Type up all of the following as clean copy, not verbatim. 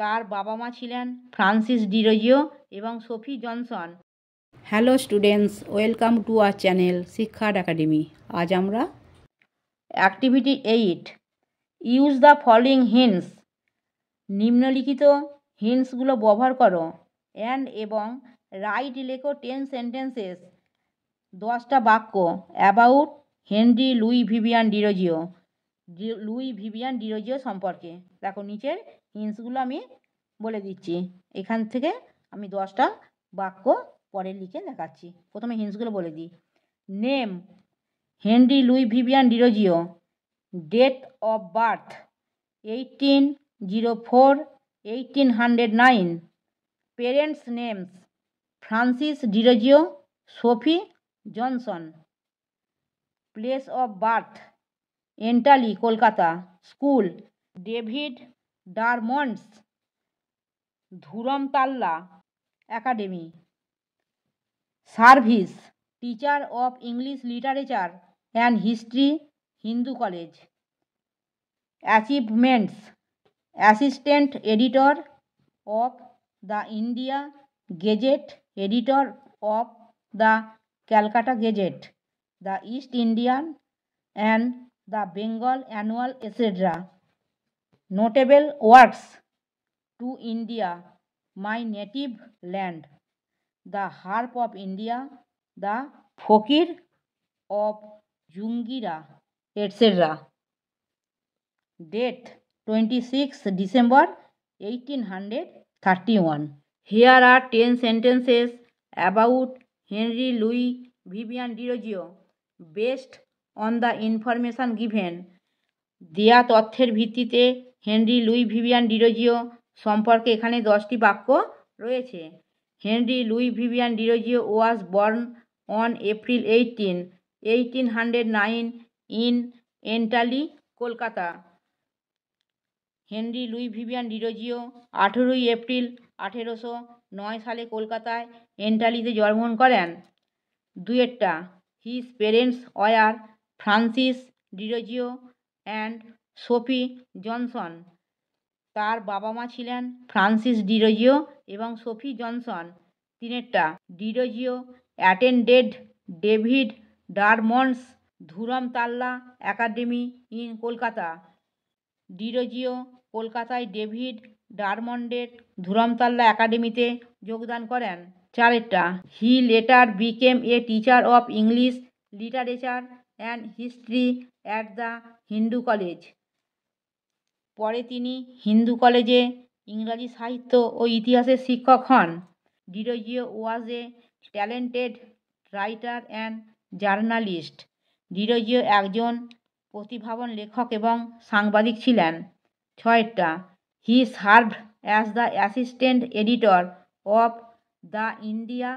তার বাবা মা ছিলেন ফ্রান্সিস ডিরোজিও এবং Sophie Johnson. Hello students, welcome to our channel শিক্ষার একাডেমি। আজ আমরা activity 8 use the following hints, নিম্নলিখিত হিন্টসগুলো ব্যবহার করো অ্যান্ড এবং রাইট লেখো 10 সেন্টেন্সেস, 10টা বাক্য about Henry Louis Vivian Derozio, Luis Vivian Derozio সম্পর্কে। দেখো নিচের হিন্টসগুলো আমি বলে দিচ্ছি, এখান থেকে আমি 10টা বাক্য পরে লিখে দেখাচ্ছি। প্রথমে হিন্টসগুলো বলে দিই। Name Henry Louis Vivian Derozio, date of birth 1804-1809, parents names Francis Derozio, Sophie Johnson, place of birth Entally Kolkata, school David Drummond's, Dharmatala academy, service teacher of English literature and history, Hindu college, achievements assistant editor of the India Gazette, editor of the Calcutta Gazette, the East Indian and the Bengal annual, etcetera. Notable works to India, my native land, the harp of India, the fakir of Jungheera, etcetera. Date 26 December 1831. Here are 10 sentences about Henry Louis Vivian Dirogio based on the information given. দেয়া তথ্যের ভিত্তিতে Henry Louis Vivian Derozio সম্পর্কে এখানে 10টি বাক্য রয়েছে। Henry Louis Vivian Derozio was born on April 18, 1809 in Entally, Kolkata. Henry Louis Vivian Derozio 18 April 1809 সালে কলকাতায় এন্টালিতে জন্মগ্রহণ করেন। দুয়েরটা, his parents were Francis Derozio and Sophie Johnson, তার বাবা মা ছিলেন ফ্রান্সিস ডিরোজিও এবং সোফি জনসন। তিনেরটা, Derozio attended David Drummond's Dharmatala academy in Kolkata, Derozio কলকাতায় ডেভিড ডারমন্ডের ধুরমতাল্লা একাডেমিতে যোগদান করেন। চারেরটা, he later became a teacher of English literature and history at the Hindu college, পরে তিনি হিন্দু কলেজে ইংরাজি সাহিত্য ও ইতিহাসের শিক্ষক হন। Derozio was a talented writer and journalist, Derozio একজন প্রতিভাবান লেখক এবং সাংবাদিক ছিলেন। ছয়টা, he served as the assistant editor of the India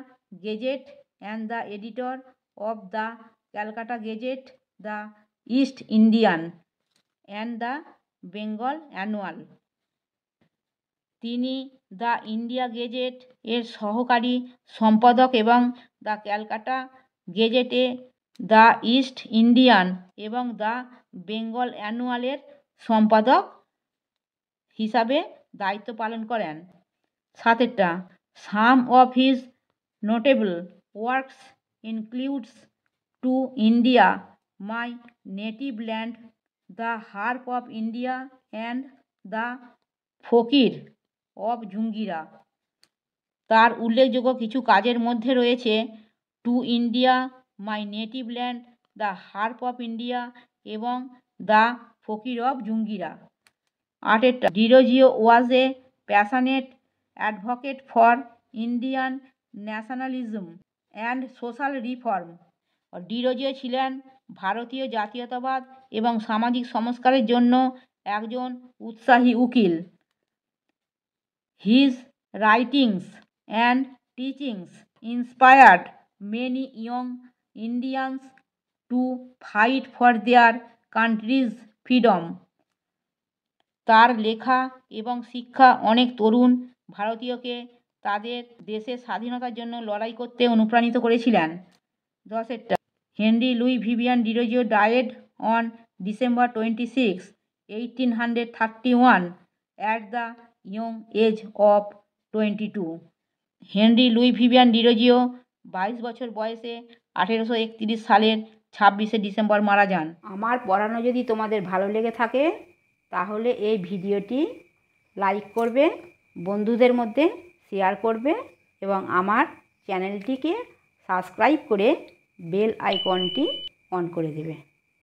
Gazette and the editor of the Calcutta Gazette, the East Indian and the Bengal annual. তিনি the India Gazette এর সহকারী সম্পাদক এবং দ্য ক্যালকাটা গেজেটে দ্য ইস্ট ইন্ডিয়ান এবং the Bengal অ্যানুয়ালের সম্পাদক হিসাবে দায়িত্ব পালন করেন। সাতেরটা, some of his notable works includes to India, my native land, the harp of India and the fakir of Jungheera. তার উল্লেখযোগ্য কিছু কাজের মধ্যে রয়েছে to India, my native land, the harp of India এবং দ্য ফকির অফ জুঙ্গিরা। আটেরটা, Derozio was a passionate advocate for Indian nationalism and social reform, Derozio ছিলেন ভারতীয় জাতীয়তাবাদ এবং সামাজিক সংস্কারের জন্য একজন উৎসাহী উকিল। His writings and teachings inspired many young Indians to fight for their countries freedom, তার লেখা এবং শিক্ষা অনেক তরুণ ভারতীয়কে তাদের দেশের স্বাধীনতার জন্য লড়াই করতে অনুপ্রাণিত করেছিলেন। দশেরটা, Henry Louis Vivian Derozio died on December 26, 1831 at the young age of 22। Henry Louis Vivian Derozio 22 বছর বয়সে 1831 সালের 26শে ডিসেম্বর মারা যান। আমার পড়ানো যদি তোমাদের ভালো লেগে থাকে তাহলে এই ভিডিওটি লাইক করবে, বন্ধুদের মধ্যে শেয়ার করবে এবং আমার চ্যানেলটিকে সাবস্ক্রাইব করে বেল আইকনটি অন করে দেবে।